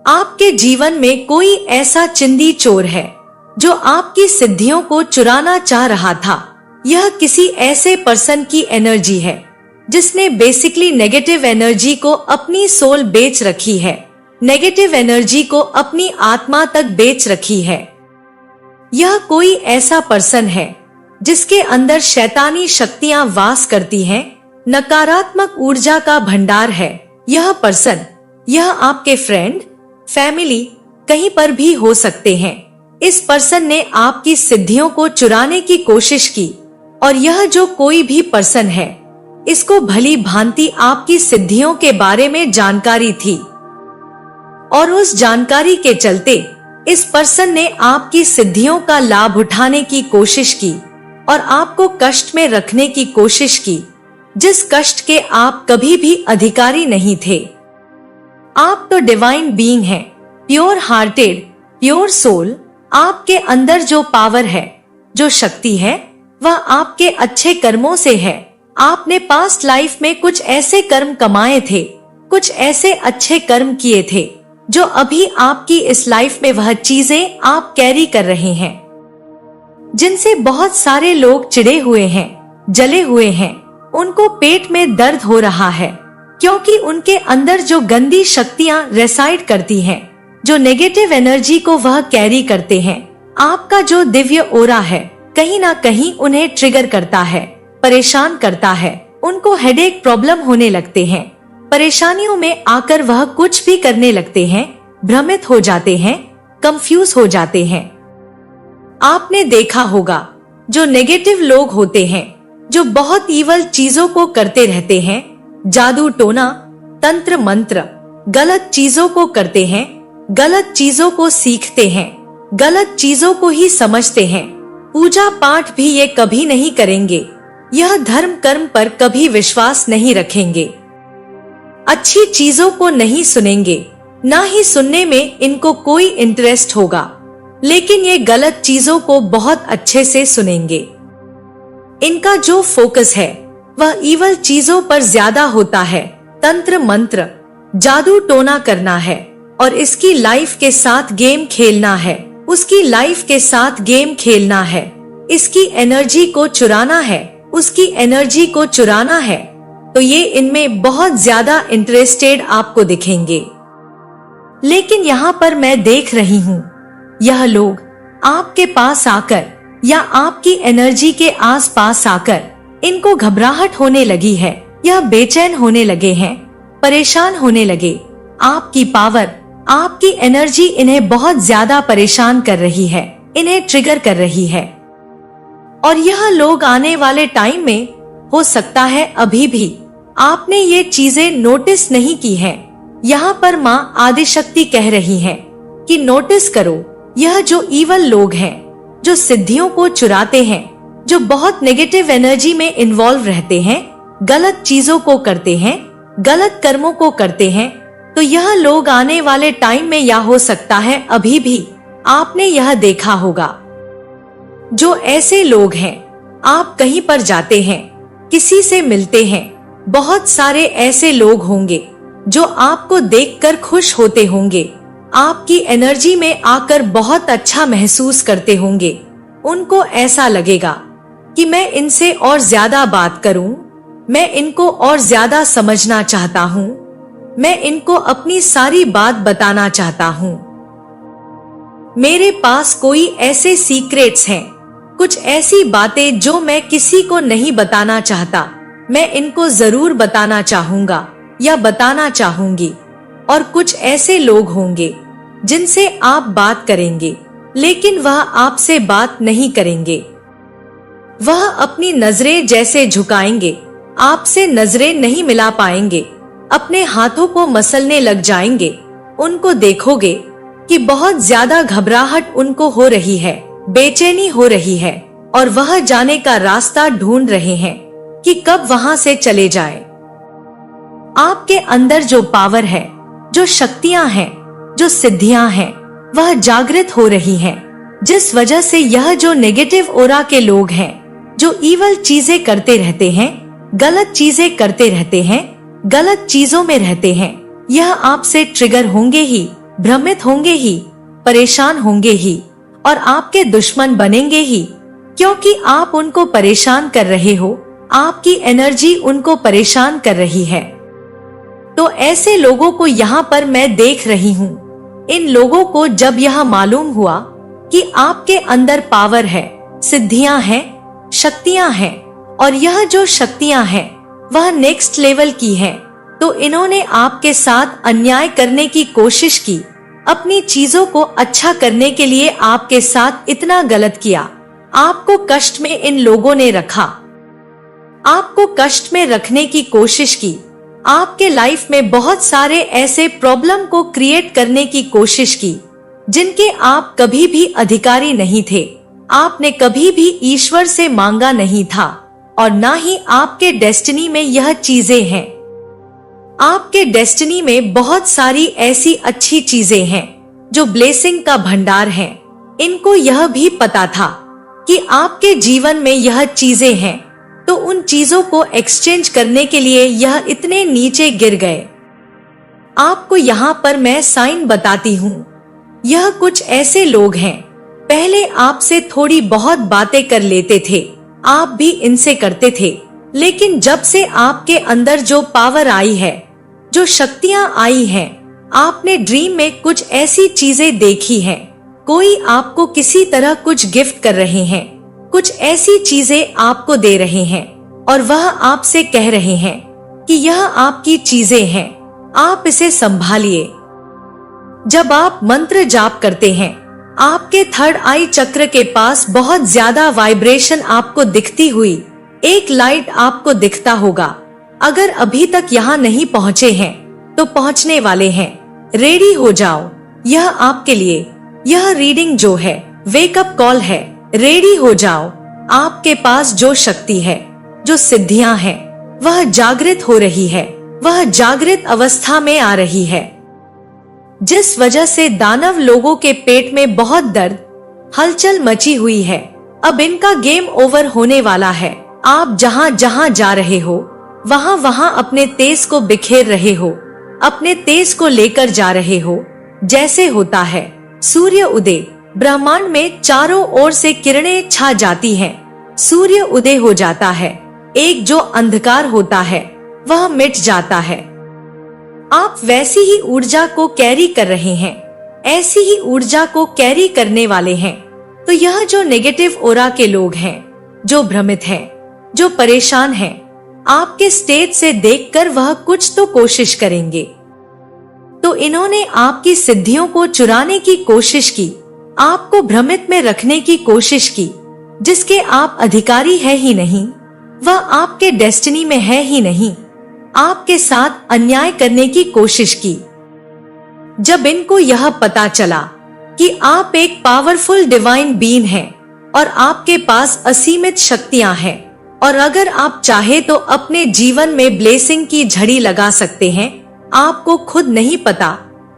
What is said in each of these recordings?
आपके जीवन में कोई ऐसा चिंदी चोर है जो आपकी सिद्धियों को चुराना चाह रहा था। यह किसी ऐसे पर्सन की एनर्जी है जिसने बेसिकली नेगेटिव एनर्जी को अपनी सोल बेच रखी है, नेगेटिव एनर्जी को अपनी आत्मा तक बेच रखी है। यह कोई ऐसा पर्सन है जिसके अंदर शैतानी शक्तियां वास करती हैं, नकारात्मक ऊर्जा का भंडार है। यह पर्सन, यह आपके फ्रेंड, फैमिली, कहीं पर भी हो सकते हैं। इस पर्सन ने आपकी सिद्धियों को चुराने की कोशिश की और यह जो कोई भी पर्सन है, इसको भली भांति आपकी सिद्धियों के बारे में जानकारी थी और उस जानकारी के चलते इस पर्सन ने आपकी सिद्धियों का लाभ उठाने की कोशिश की और आपको कष्ट में रखने की कोशिश की, जिस कष्ट के आप कभी भी अधिकारी नहीं थे। आप तो डिवाइन बीइंग हैं, प्योर हार्टेड, प्योर सोल। आपके अंदर जो पावर है, जो शक्ति है, वह आपके अच्छे कर्मों से है। आपने पास्ट लाइफ में कुछ ऐसे कर्म कमाए थे, कुछ ऐसे अच्छे कर्म किए थे जो अभी आपकी इस लाइफ में वह चीजें आप कैरी कर रहे हैं, जिनसे बहुत सारे लोग चिढ़े हुए हैं, जले हुए हैं। उनको पेट में दर्द हो रहा है क्योंकि उनके अंदर जो गंदी शक्तियां रेसाइड करती हैं, जो नेगेटिव एनर्जी को वह कैरी करते हैं। आपका जो दिव्य ओरा है कहीं ना कहीं उन्हें ट्रिगर करता है, परेशान करता है। उनको हेडेक प्रॉब्लम होने लगते हैं, परेशानियों में आकर वह कुछ भी करने लगते हैं, भ्रमित हो जाते हैं, कंफ्यूज हो जाते हैं। आपने देखा होगा जो नेगेटिव लोग होते हैं, जो बहुत ईवल चीजों को करते रहते हैं, जादू टोना, तंत्र मंत्र, गलत चीजों को करते हैं, गलत चीजों को सीखते हैं, गलत चीजों को ही समझते हैं। पूजा पाठ भी ये कभी नहीं करेंगे, यह धर्म कर्म पर कभी विश्वास नहीं रखेंगे, अच्छी चीजों को नहीं सुनेंगे, ना ही सुनने में इनको कोई इंटरेस्ट होगा, लेकिन ये गलत चीजों को बहुत अच्छे से सुनेंगे। इनका जो फोकस है वह ईवल चीजों पर ज्यादा होता है, तंत्र मंत्र, जादू टोना करना है और इसकी लाइफ के साथ गेम खेलना है, उसकी लाइफ के साथ गेम खेलना है, इसकी एनर्जी को चुराना है, उसकी एनर्जी को चुराना है। तो ये इनमें बहुत ज्यादा इंटरेस्टेड आपको दिखेंगे। लेकिन यहाँ पर मैं देख रही हूँ, यह लोग आपके पास आकर या आपकी एनर्जी के आस पास आकर इनको घबराहट होने लगी है, यह बेचैन होने लगे हैं, परेशान होने लगे। आपकी पावर, आपकी एनर्जी इन्हें बहुत ज्यादा परेशान कर रही है, इन्हें ट्रिगर कर रही है। और यह लोग आने वाले टाइम में, हो सकता है अभी भी आपने ये चीजें नोटिस नहीं की हैं। यहाँ पर माँ आदिशक्ति कह रही है कि नोटिस करो, यह जो ईवल लोग हैं, जो सिद्धियों को चुराते हैं, जो बहुत नेगेटिव एनर्जी में इन्वॉल्व रहते हैं, गलत चीजों को करते हैं, गलत कर्मों को करते हैं, तो यह लोग आने वाले टाइम में, या हो सकता है अभी भी आपने यह देखा होगा, जो ऐसे लोग हैं, आप कहीं पर जाते हैं, किसी से मिलते हैं, बहुत सारे ऐसे लोग होंगे जो आपको देखकर खुश होते होंगे, आपकी एनर्जी में आकर बहुत अच्छा महसूस करते होंगे। उनको ऐसा लगेगा कि मैं इनसे और ज्यादा बात करूं, मैं इनको और ज्यादा समझना चाहता हूं, मैं इनको अपनी सारी बात बताना चाहता हूं। मेरे पास कोई ऐसे सीक्रेट्स हैं, कुछ ऐसी बातें जो मैं किसी को नहीं बताना चाहता, मैं इनको जरूर बताना चाहूंगा या बताना चाहूंगी। और कुछ ऐसे लोग होंगे जिनसे आप बात करेंगे, लेकिन वह आपसे बात नहीं करेंगे, वह अपनी नजरें जैसे झुकाएंगे, आपसे नजरें नहीं मिला पाएंगे, अपने हाथों को मसलने लग जाएंगे। उनको देखोगे कि बहुत ज्यादा घबराहट उनको हो रही है, बेचैनी हो रही है और वह जाने का रास्ता ढूंढ रहे हैं कि कब वहां से चले जाए। आपके अंदर जो पावर है, जो शक्तियां हैं, जो सिद्धियां हैं, वह जागृत हो रही हैं, जिस वजह से यह जो नेगेटिव ओरा के लोग हैं, जो ईवल चीजें करते रहते हैं, गलत चीजें करते रहते हैं, गलत चीजों में रहते हैं, यह आपसे ट्रिगर होंगे ही, भ्रमित होंगे ही, परेशान होंगे ही और आपके दुश्मन बनेंगे ही, क्योंकि आप उनको परेशान कर रहे हो। आपकी एनर्जी उनको परेशान कर रही है। तो ऐसे लोगों को यहाँ पर मैं देख रही हूँ। इन लोगों को जब यह मालूम हुआ कि आपके अंदर पावर है, सिद्धियां हैं, शक्तियां हैं और यह जो शक्तियां हैं वह नेक्स्ट लेवल की हैं, तो इन्होंने आपके साथ अन्याय करने की कोशिश की। अपनी चीजों को अच्छा करने के लिए आपके साथ इतना गलत किया। आपको कष्ट में इन लोगों ने रखा, आपको कष्ट में रखने की कोशिश की। आपके लाइफ में बहुत सारे ऐसे प्रॉब्लम को क्रिएट करने की कोशिश की जिनके आप कभी भी अधिकारी नहीं थे। आपने कभी भी ईश्वर से मांगा नहीं था और ना ही आपके डेस्टिनी में यह चीजें हैं। आपके डेस्टिनी में बहुत सारी ऐसी अच्छी चीजें हैं जो ब्लेसिंग का भंडार हैं। इनको यह भी पता था कि आपके जीवन में यह चीजें हैं, तो उन चीजों को एक्सचेंज करने के लिए यह इतने नीचे गिर गए। आपको यहाँ पर मैं साइन बताती हूँ। यह कुछ ऐसे लोग हैं, पहले आपसे थोड़ी बहुत बातें कर लेते थे, आप भी इनसे करते थे, लेकिन जब से आपके अंदर जो पावर आई है, जो शक्तियां आई हैं, आपने ड्रीम में कुछ ऐसी चीजें देखी हैं। कोई आपको किसी तरह कुछ गिफ्ट कर रहे हैं, कुछ ऐसी चीजें आपको दे रहे हैं और वह आपसे कह रहे हैं कि यह आपकी चीजें हैं, आप इसे संभालिए। जब आप मंत्र जाप करते हैं, आपके थर्ड आई चक्र के पास बहुत ज्यादा वाइब्रेशन आपको दिखती हुई एक लाइट आपको दिखता होगा। अगर अभी तक यहाँ नहीं पहुँचे हैं तो पहुँचने वाले हैं। रेडी हो जाओ, यह आपके लिए यह रीडिंग जो है वेकअप कॉल है। रेडी हो जाओ। आपके पास जो शक्ति है, जो सिद्धियां हैं, वह जागृत हो रही है, वह जागृत अवस्था में आ रही है। जिस वजह से दानव लोगों के पेट में बहुत दर्द, हलचल मची हुई है। अब इनका गेम ओवर होने वाला है। आप जहां जहां जा रहे हो, वहां वहां अपने तेज को बिखेर रहे हो, अपने तेज को लेकर जा रहे हो। जैसे होता है सूर्य उदय, ब्रह्मांड में चारों ओर से किरणें छा जाती हैं। सूर्य उदय हो जाता है, एक जो अंधकार होता है वह मिट जाता है। आप वैसी ही ऊर्जा को कैरी कर रहे हैं, ऐसी ही ऊर्जा को कैरी करने वाले हैं। तो यह जो नेगेटिव ओरा के लोग हैं, जो भ्रमित हैं, जो परेशान हैं, आपके स्टेज से देखकर वह कुछ तो कोशिश करेंगे। तो इन्होंने आपकी सिद्धियों को चुराने की कोशिश की, आपको भ्रमित में रखने की कोशिश की। जिसके आप अधिकारी है ही नहीं, वह आपके डेस्टिनी में है ही नहीं, आपके साथ अन्याय करने की कोशिश की। जब इनको यह पता चला कि आप एक पावरफुल डिवाइन बीइंग हैं और आपके पास असीमित शक्तियां हैं और अगर आप चाहे तो अपने जीवन में ब्लेसिंग की झड़ी लगा सकते हैं, आपको खुद नहीं पता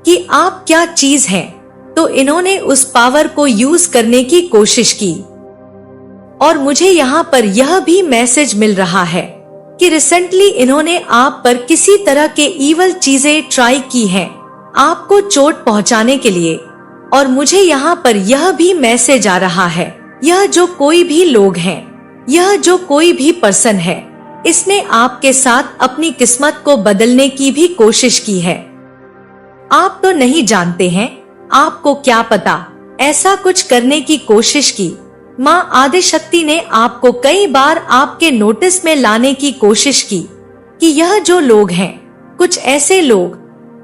कि आप क्या चीज हैं, तो इन्होंने उस पावर को यूज करने की कोशिश की। और मुझे यहाँ पर यह भी मैसेज मिल रहा है कि रिसेंटली इन्होंने आप पर किसी तरह के इवल चीजें ट्राई की हैं, आपको चोट पहुँचाने के लिए। और मुझे यहाँ पर यह भी मैसेज आ रहा है, यह जो कोई भी लोग हैं, यह जो कोई भी पर्सन है, इसने आपके साथ अपनी किस्मत को बदलने की भी कोशिश की है। आप तो नहीं जानते हैं, आपको क्या पता, ऐसा कुछ करने की कोशिश की। माँ आदिशक्ति ने आपको कई बार आपके नोटिस में लाने की कोशिश की कि यह जो लोग हैं, कुछ ऐसे लोग,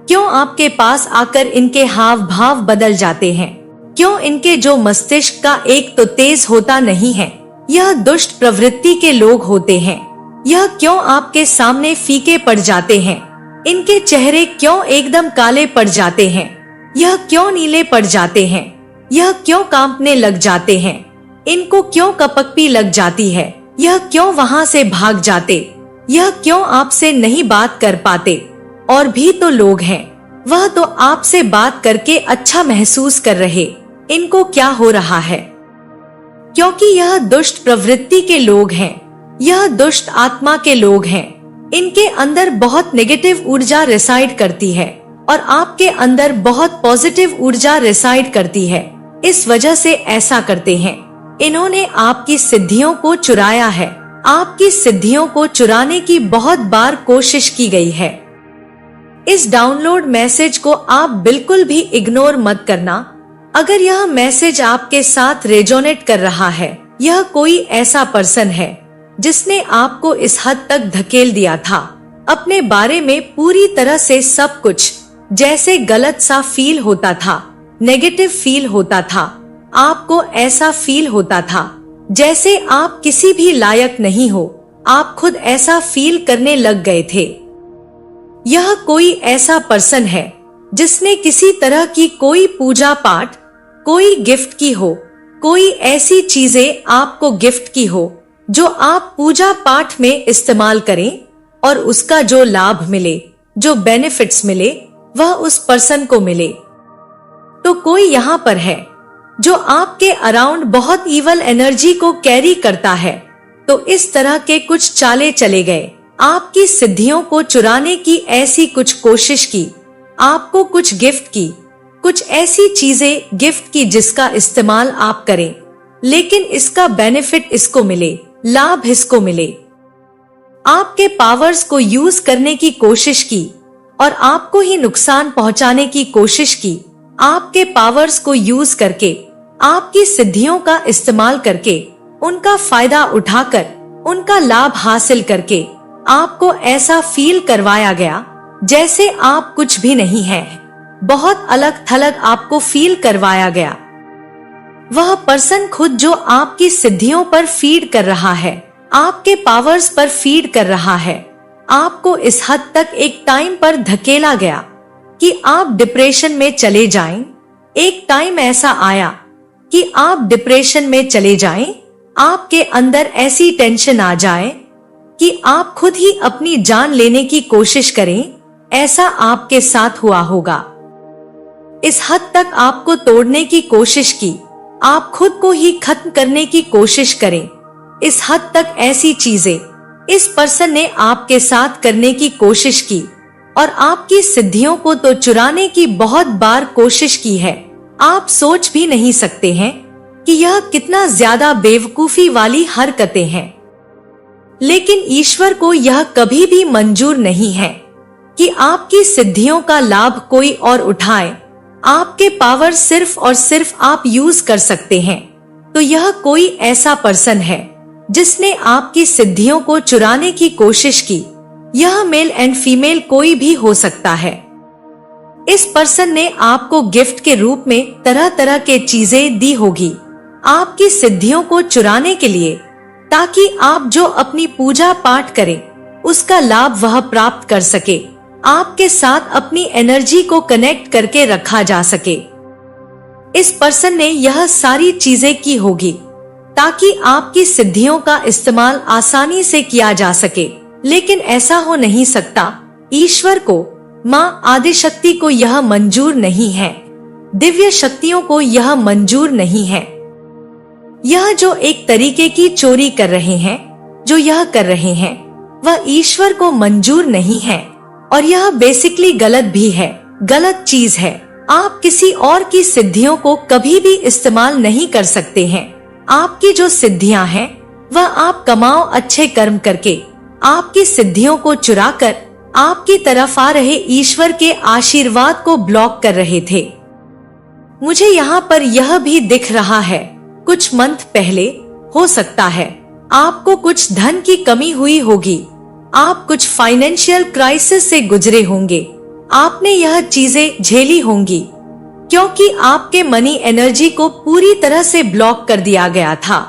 क्यों आपके पास आकर इनके हाव भाव बदल जाते हैं, क्यों इनके जो मस्तिष्क का एक तो तेज होता नहीं है, यह दुष्ट प्रवृत्ति के लोग होते हैं। यह क्यों आपके सामने फीके पड़ जाते हैं, इनके चेहरे क्यों एकदम काले पड़ जाते हैं, यह क्यों नीले पड़ जाते हैं, यह क्यों कांपने लग जाते हैं, इनको क्यों कपकपी लग जाती है, यह क्यों वहाँ से भाग जाते, यह क्यों आपसे नहीं बात कर पाते। और भी तो लोग हैं, वह तो आपसे बात करके अच्छा महसूस कर रहे, इनको क्या हो रहा है, क्योंकि यह दुष्ट प्रवृत्ति के लोग हैं, यह दुष्ट आत्मा के लोग हैं। इनके अंदर बहुत नेगेटिव ऊर्जा रिसाइड करती है और आपके अंदर बहुत पॉजिटिव ऊर्जा रिसाइड करती है। इस वजह से ऐसा करते हैं। इन्होंने आपकी सिद्धियों को चुराया है। आपकी सिद्धियों को चुराने की बहुत बार कोशिश की गई है। इस डाउनलोड मैसेज को आप बिल्कुल भी इग्नोर मत करना। अगर यह मैसेज आपके साथ रेजोनेट कर रहा है, यह कोई ऐसा पर्सन है जिसने आपको इस हद तक धकेल दिया था, अपने बारे में पूरी तरह से सब कुछ जैसे गलत सा फील होता था, नेगेटिव फील होता था। आपको ऐसा फील होता था जैसे आप किसी भी लायक नहीं हो। आप खुद ऐसा फील करने लग गए थे। यह कोई ऐसा पर्सन है जिसने किसी तरह की कोई पूजा पाठ, कोई गिफ्ट की हो, कोई ऐसी चीजें आपको गिफ्ट की हो जो आप पूजा पाठ में इस्तेमाल करें और उसका जो लाभ मिले, जो बेनिफिट्स मिले, वह उस पर्सन को मिले। तो कोई यहाँ पर है जो आपके अराउंड बहुत इवल एनर्जी को कैरी करता है। तो इस तरह के कुछ चाले चले गए, आपकी सिद्धियों को चुराने की ऐसी कुछ कोशिश की, आपको कुछ गिफ्ट की, कुछ ऐसी चीजें गिफ्ट की जिसका इस्तेमाल आप करें, लेकिन इसका बेनिफिट इसको मिले, लाभ इसको मिले। आपके पावर्स को यूज करने की कोशिश की और आपको ही नुकसान पहुंचाने की कोशिश की। आपके पावर्स को यूज करके, आपकी सिद्धियों का इस्तेमाल करके, उनका फायदा उठाकर, उनका लाभ हासिल करके आपको ऐसा फील करवाया गया जैसे आप कुछ भी नहीं हैं। बहुत अलग थलग आपको फील करवाया गया। वह पर्सन खुद जो आपकी सिद्धियों पर फीड कर रहा है, आपके पावर्स पर फीड कर रहा है, आपको इस हद तक एक टाइम पर धकेला गया कि आप डिप्रेशन में चले जाएं। एक टाइम ऐसा आया कि आप डिप्रेशन में चले जाएं, आपके अंदर ऐसी टेंशन आ जाए कि आप खुद ही अपनी जान लेने की कोशिश करें। ऐसा आपके साथ हुआ होगा। इस हद तक आपको तोड़ने की कोशिश की, आप खुद को ही खत्म करने की कोशिश करें। इस हद तक ऐसी चीजें इस पर्सन ने आपके साथ करने की कोशिश की और आपकी सिद्धियों को तो चुराने की बहुत बार कोशिश की है। आप सोच भी नहीं सकते हैं कि यह कितना ज्यादा बेवकूफी वाली हरकतें हैं। लेकिन ईश्वर को यह कभी भी मंजूर नहीं है कि आपकी सिद्धियों का लाभ कोई और उठाए। आपके पावर सिर्फ और सिर्फ आप यूज कर सकते हैं। तो यह कोई ऐसा पर्सन है जिसने आपकी सिद्धियों को चुराने की कोशिश की। यह मेल एंड फीमेल कोई भी हो सकता है। इस पर्सन ने आपको गिफ्ट के रूप में तरह तरह के चीजें दी होगी आपकी सिद्धियों को चुराने के लिए, ताकि आप जो अपनी पूजा पाठ करें उसका लाभ वह प्राप्त कर सके, आपके साथ अपनी एनर्जी को कनेक्ट करके रखा जा सके। इस पर्सन ने यह सारी चीजें की होगी ताकि आपकी सिद्धियों का इस्तेमाल आसानी से किया जा सके। लेकिन ऐसा हो नहीं सकता। ईश्वर को, माँ आदिशक्ति को यह मंजूर नहीं है। दिव्य शक्तियों को यह मंजूर नहीं है। यह जो एक तरीके की चोरी कर रहे हैं, जो यह कर रहे हैं, वह ईश्वर को मंजूर नहीं है और यह बेसिकली गलत भी है, गलत चीज है। आप किसी और की सिद्धियों को कभी भी इस्तेमाल नहीं कर सकते हैं। आपकी जो सिद्धियां हैं वह आप कमाओ अच्छे कर्म करके। आपकी सिद्धियों को चुराकर आपकी तरफ आ रहे ईश्वर के आशीर्वाद को ब्लॉक कर रहे थे। मुझे यहाँ पर यह भी दिख रहा है, कुछ मंथ पहले हो सकता है आपको कुछ धन की कमी हुई होगी। आप कुछ फाइनेंशियल क्राइसिस से गुजरे होंगे। आपने यह चीजें झेली होंगी क्योंकि आपके मनी एनर्जी को पूरी तरह से ब्लॉक कर दिया गया था।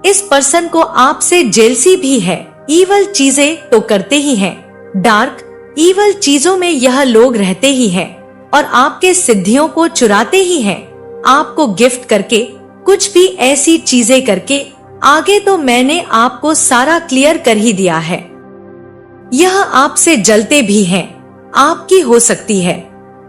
इस पर्सन को आपसे जेलसी भी है। ईवल चीजें तो करते ही हैं, डार्क ईवल चीजों में यह लोग रहते ही हैं और आपके सिद्धियों को चुराते ही हैं। आपको गिफ्ट करके, कुछ भी ऐसी चीजें करके। आगे तो मैंने आपको सारा क्लियर कर ही दिया है। यह आपसे जलते भी हैं। आपकी हो सकती है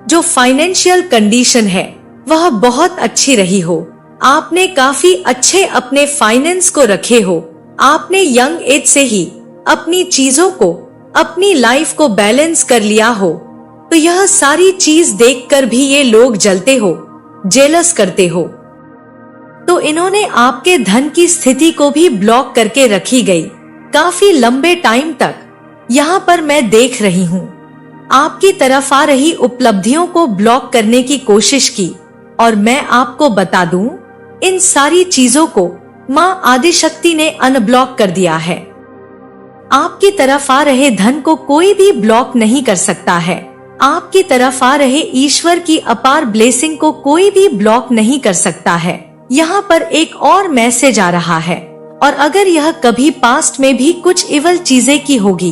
जो फाइनेंशियल कंडीशन है वह बहुत अच्छी रही हो। आपने काफी अच्छे अपने फाइनेंस को रखे हो। आपने यंग एज से ही अपनी चीजों को, अपनी लाइफ को बैलेंस कर लिया हो। तो यह सारी चीज देखकर भी ये लोग जलते हो, जेलस करते हो। तो इन्होंने आपके धन की स्थिति को भी ब्लॉक करके रखी गई काफी लंबे टाइम तक। यहाँ पर मैं देख रही हूँ आपकी तरफ आ रही उपलब्धियों को ब्लॉक करने की कोशिश की। और मैं आपको बता दूं, इन सारी चीजों को माँ आदिशक्ति ने अनब्लॉक कर दिया है। आपकी तरफ आ रहे धन को कोई भी ब्लॉक नहीं कर सकता है। आपकी तरफ आ रहे ईश्वर की अपार ब्लेसिंग को कोई भी ब्लॉक नहीं कर सकता है। यहाँ पर एक और मैसेज आ रहा है, और अगर यह कभी पास्ट में भी कुछ इवल चीजें की होगी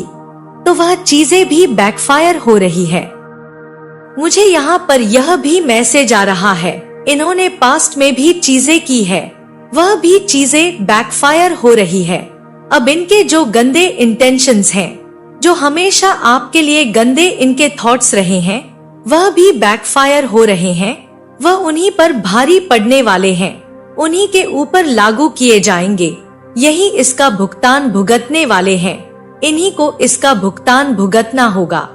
तो वह चीजें भी बैकफायर हो रही है। मुझे यहाँ पर यह भी मैसेज आ रहा है, इन्होंने पास्ट में भी चीजें की है, वह भी चीजें बैकफायर हो रही है। अब इनके जो गंदे इंटेंशंस हैं, जो हमेशा आपके लिए गंदे इनके थॉट्स रहे हैं, वह भी बैकफायर हो रहे हैं। वह उन्हीं पर भारी पड़ने वाले हैं, उन्हीं के ऊपर लागू किए जाएंगे। यही इसका भुगतान भुगतने वाले हैं, इन्हीं को इसका भुगतान भुगतना होगा।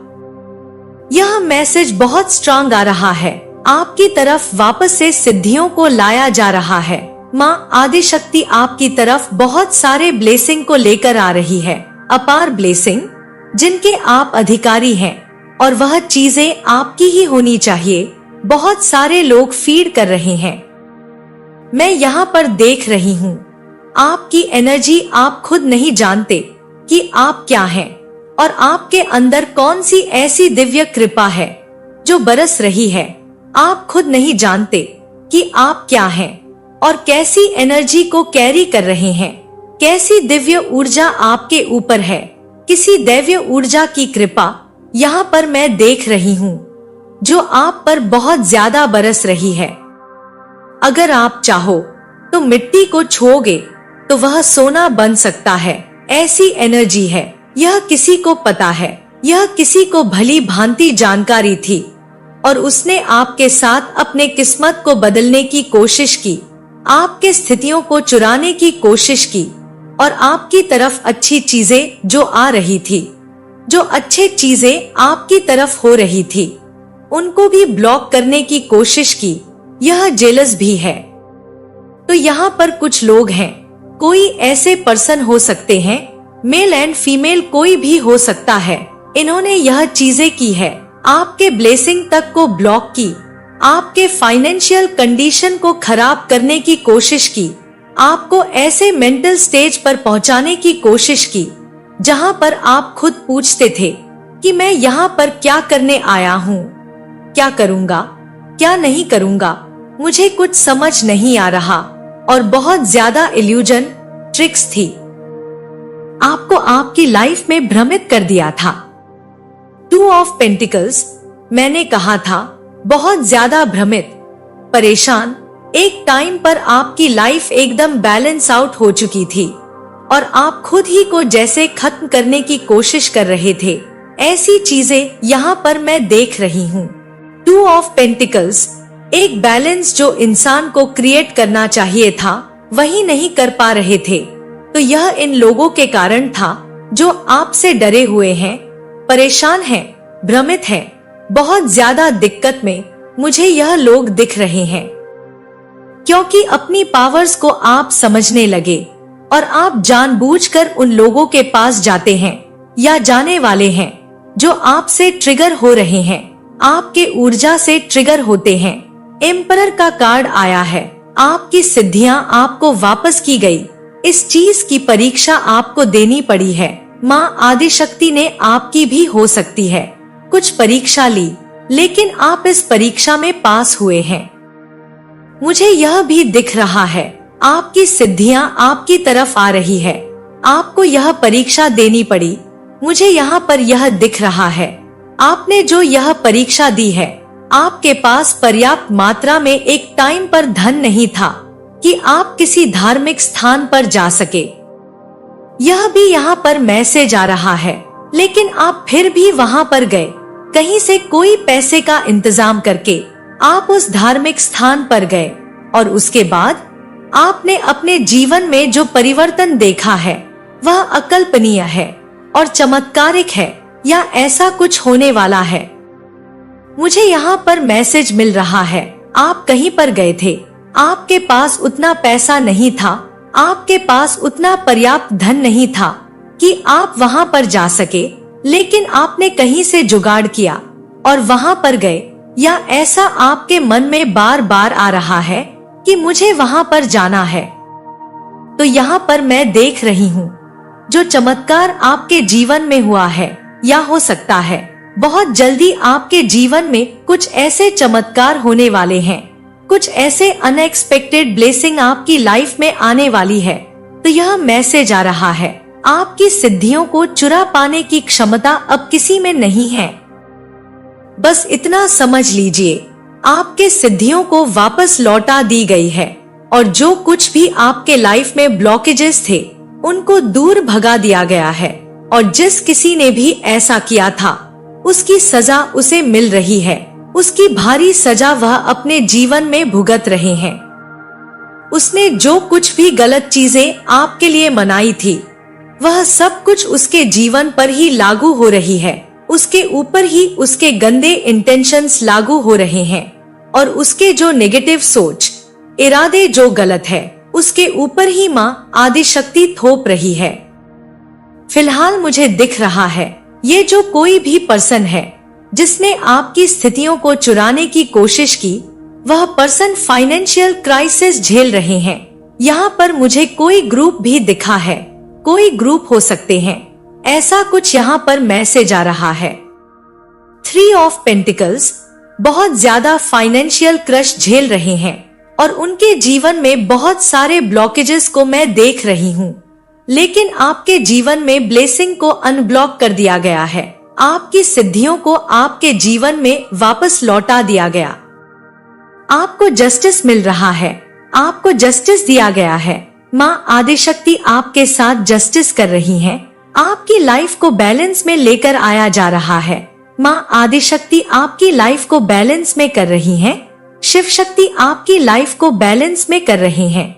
यह मैसेज बहुत स्ट्रांग आ रहा है। आपकी तरफ वापस से सिद्धियों को लाया जा रहा है। माँ आदिशक्ति आपकी तरफ बहुत सारे ब्लेसिंग को लेकर आ रही है, अपार ब्लेसिंग जिनके आप अधिकारी हैं, और वह चीजें आपकी ही होनी चाहिए। बहुत सारे लोग फीड कर रहे हैं। मैं यहाँ पर देख रही हूँ आपकी एनर्जी, आप खुद नहीं जानते कि आप क्या हैं और आपके अंदर कौन सी ऐसी दिव्य कृपा है जो बरस रही है। आप खुद नहीं जानते कि आप क्या हैं और कैसी एनर्जी को कैरी कर रहे हैं, कैसी दिव्य ऊर्जा आपके ऊपर है, किसी दैवीय ऊर्जा की कृपा यहाँ पर मैं देख रही हूँ जो आप पर बहुत ज्यादा बरस रही है। अगर आप चाहो तो मिट्टी को छूओगे तो वह सोना बन सकता है, ऐसी एनर्जी है। यह किसी को पता है, यह किसी को भली भांति जानकारी थी, और उसने आपके साथ अपने किस्मत को बदलने की कोशिश की, आपके स्थितियों को चुराने की कोशिश की, और आपकी तरफ अच्छी चीजें जो आ रही थी, जो अच्छे चीजें आपकी तरफ हो रही थी, उनको भी ब्लॉक करने की कोशिश की। यह जेलस भी है। तो यहाँ पर कुछ लोग हैं, कोई ऐसे पर्सन हो सकते हैं, मेल एंड फीमेल कोई भी हो सकता है। इन्होंने यह चीजें की है, आपके ब्लेसिंग तक को ब्लॉक की, आपके फाइनेंशियल कंडीशन को खराब करने की कोशिश की, आपको ऐसे मेंटल स्टेज पर पहुंचाने की कोशिश की जहां पर आप खुद पूछते थे कि मैं यहाँ पर क्या करने आया हूँ, क्या करूँगा, क्या नहीं करूँगा, मुझे कुछ समझ नहीं आ रहा। और बहुत ज्यादा इल्यूजन, ट्रिक्स थी, आपको आपकी लाइफ में भ्रमित कर दिया था। 2 ऑफ पेंटिकल्स, मैंने कहा था बहुत ज्यादा भ्रमित, परेशान। एक टाइम पर आपकी लाइफ एकदम बैलेंस आउट हो चुकी थी और आप खुद ही को जैसे खत्म करने की कोशिश कर रहे थे। ऐसी चीजें यहाँ पर मैं देख रही हूँ। 2 ऑफ पेंटिकल्स, एक बैलेंस जो इंसान को क्रिएट करना चाहिए था वही नहीं कर पा रहे थे। तो यह इन लोगों के कारण था जो आपसे डरे हुए हैं, परेशान हैं, भ्रमित हैं, बहुत ज्यादा दिक्कत में मुझे यह लोग दिख रहे हैं, क्योंकि अपनी पावर्स को आप समझने लगे और आप जानबूझकर उन लोगों के पास जाते हैं या जाने वाले हैं जो आपसे ट्रिगर हो रहे हैं, आपके ऊर्जा से ट्रिगर होते हैं। एम्परर का कार्ड आया है, आपकी सिद्धियां आपको वापस की गई। इस चीज की परीक्षा आपको देनी पड़ी है। माँ आदिशक्ति ने आपकी भी हो सकती है कुछ परीक्षा ली, लेकिन आप इस परीक्षा में पास हुए हैं। मुझे यह भी दिख रहा है आपकी सिद्धियां आपकी तरफ आ रही है, आपको यह परीक्षा देनी पड़ी। मुझे यहाँ पर यह दिख रहा है, आपने जो यह परीक्षा दी है, आपके पास पर्याप्त मात्रा में एक टाइम पर धन नहीं था कि आप किसी धार्मिक स्थान पर जा सके। यह भी यहाँ पर मैसेज आ रहा है, लेकिन आप फिर भी वहाँ पर गए, कहीं से कोई पैसे का इंतजाम करके आप उस धार्मिक स्थान पर गए, और उसके बाद आपने अपने जीवन में जो परिवर्तन देखा है वह अकल्पनीय है और चमत्कारिक है, या ऐसा कुछ होने वाला है। मुझे यहाँ पर मैसेज मिल रहा है, आप कहीं पर गए थे, आपके पास उतना पैसा नहीं था, आपके पास उतना पर्याप्त धन नहीं था कि आप वहाँ पर जा सके, लेकिन आपने कहीं से जुगाड़ किया और वहाँ पर गए। या ऐसा आपके मन में बार बार आ रहा है कि मुझे वहाँ पर जाना है। तो यहाँ पर मैं देख रही हूँ जो चमत्कार आपके जीवन में हुआ है, या हो सकता है बहुत जल्दी आपके जीवन में कुछ ऐसे चमत्कार होने वाले हैं, कुछ ऐसे अनएक्सपेक्टेड ब्लेसिंग आपकी लाइफ में आने वाली है। तो यह मैसेज आ रहा है, आपकी सिद्धियों को चुरा पाने की क्षमता अब किसी में नहीं है। बस इतना समझ लीजिए, आपके सिद्धियों को वापस लौटा दी गई है और जो कुछ भी आपके लाइफ में ब्लॉकेजेस थे उनको दूर भगा दिया गया है। और जिस किसी ने भी ऐसा किया था उसकी सजा उसे मिल रही है, उसकी भारी सजा वह अपने जीवन में भुगत रहे हैं। उसने जो कुछ भी गलत चीजें आपके लिए मनाई थी वह सब कुछ उसके जीवन पर ही लागू हो रही है, उसके ऊपर ही उसके गंदे इंटेंशंस लागू हो रहे हैं और उसके जो नेगेटिव सोच, इरादे जो गलत है, उसके ऊपर ही माँ आदिशक्ति थोप रही है। फिलहाल मुझे दिख रहा है ये जो कोई भी पर्सन है जिसने आपकी स्थितियों को चुराने की कोशिश की, वह पर्सन फाइनेंशियल क्राइसिस झेल रहे हैं। यहाँ पर मुझे कोई ग्रुप भी दिखा है, कोई ग्रुप हो सकते हैं, ऐसा कुछ यहाँ पर मैसेज आ रहा है। 3 ऑफ पेंटिकल्स बहुत ज्यादा फाइनेंशियल क्रश झेल रहे हैं और उनके जीवन में बहुत सारे ब्लॉकेजेस को मैं देख रही हूँ, लेकिन आपके जीवन में ब्लेसिंग को अनब्लॉक कर दिया गया है, आपकी सिद्धियों को आपके जीवन में वापस लौटा दिया गया। आपको जस्टिस मिल रहा है, आपको जस्टिस दिया गया है। माँ आदिशक्ति आपके साथ जस्टिस कर रही है, आपकी लाइफ को बैलेंस में लेकर आया जा रहा है। माँ आदिशक्ति आपकी लाइफ को बैलेंस में कर रही है, शिव शक्ति आपकी लाइफ को बैलेंस में कर रहे हैं।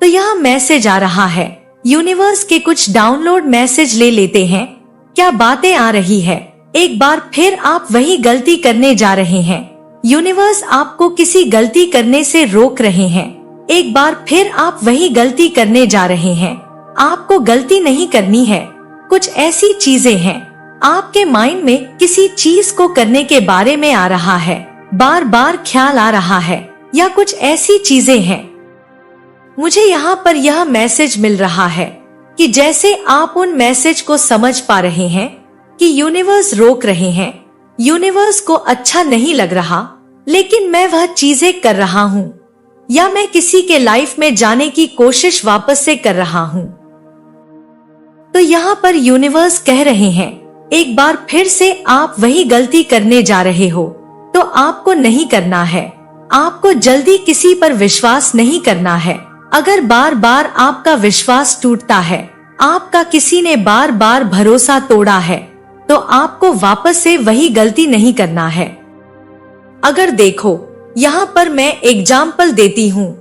तो यह मैसेज आ रहा है, यूनिवर्स के कुछ डाउनलोड मैसेज ले लेते हैं। क्या बातें आ रही है, एक बार फिर आप वही गलती करने जा रहे हैं। यूनिवर्स आपको किसी गलती करने से रोक रहे हैं, एक बार फिर आप वही गलती करने जा रहे हैं। आपको गलती नहीं करनी है, कुछ ऐसी चीजें हैं आपके माइंड में किसी चीज को करने के बारे में आ रहा है, बार बार ख्याल आ रहा है, या कुछ ऐसी चीजें हैं। मुझे यहाँ पर यह मैसेज मिल रहा है कि जैसे आप उन मैसेज को समझ पा रहे हैं कि यूनिवर्स रोक रहे हैं, यूनिवर्स को अच्छा नहीं लग रहा, लेकिन मैं वह चीजें कर रहा हूँ, या मैं किसी के लाइफ में जाने की कोशिश वापस से कर रहा हूँ। तो यहाँ पर यूनिवर्स कह रहे हैं, एक बार फिर से आप वही गलती करने जा रहे हो, तो आपको नहीं करना है। आपको जल्दी किसी पर विश्वास नहीं करना है। अगर बार बार आपका विश्वास टूटता है, आपका किसी ने बार बार भरोसा तोड़ा है, तो आपको वापस से वही गलती नहीं करना है। अगर देखो, यहाँ पर मैं एग्जाम्पल देती हूँ,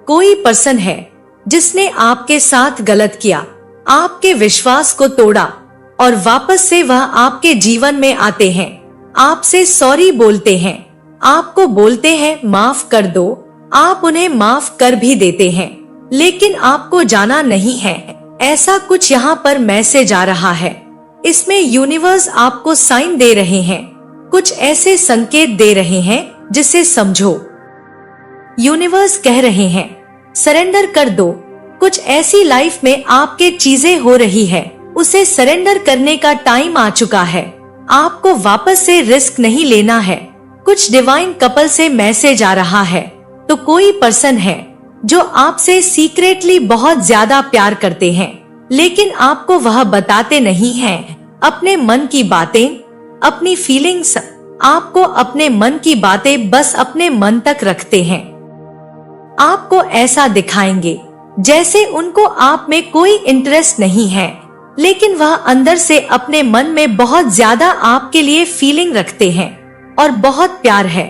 कोई पर्सन है जिसने आपके साथ गलत किया, आपके विश्वास को तोड़ा और वापस से वह आपके जीवन में आते हैं, आपसे सॉरी बोलते हैं, आपको बोलते हैं माफ कर दो, आप उन्हें माफ कर भी देते हैं, लेकिन आपको जाना नहीं है। ऐसा कुछ यहाँ पर मैसेज आ रहा है। इसमें यूनिवर्स आपको साइन दे रहे हैं, कुछ ऐसे संकेत दे रहे हैं जिसे समझो। यूनिवर्स कह रहे हैं, सरेंडर कर दो। कुछ ऐसी लाइफ में आपके चीजें हो रही है, उसे सरेंडर करने का टाइम आ चुका है। आपको वापस से रिस्क नहीं लेना है। कुछ डिवाइन कपल से मैसेज आ रहा है, तो कोई पर्सन है जो आपसे सीक्रेटली बहुत ज्यादा प्यार करते हैं, लेकिन आपको वह बताते नहीं हैं। अपने मन की बातें, अपनी फीलिंग्स, आपको अपने मन की बातें बस अपने मन तक रखते हैं। आपको ऐसा दिखाएंगे जैसे उनको आप में कोई इंटरेस्ट नहीं है, लेकिन वह अंदर से अपने मन में बहुत ज्यादा आपके लिए फीलिंग रखते हैं और बहुत प्यार है,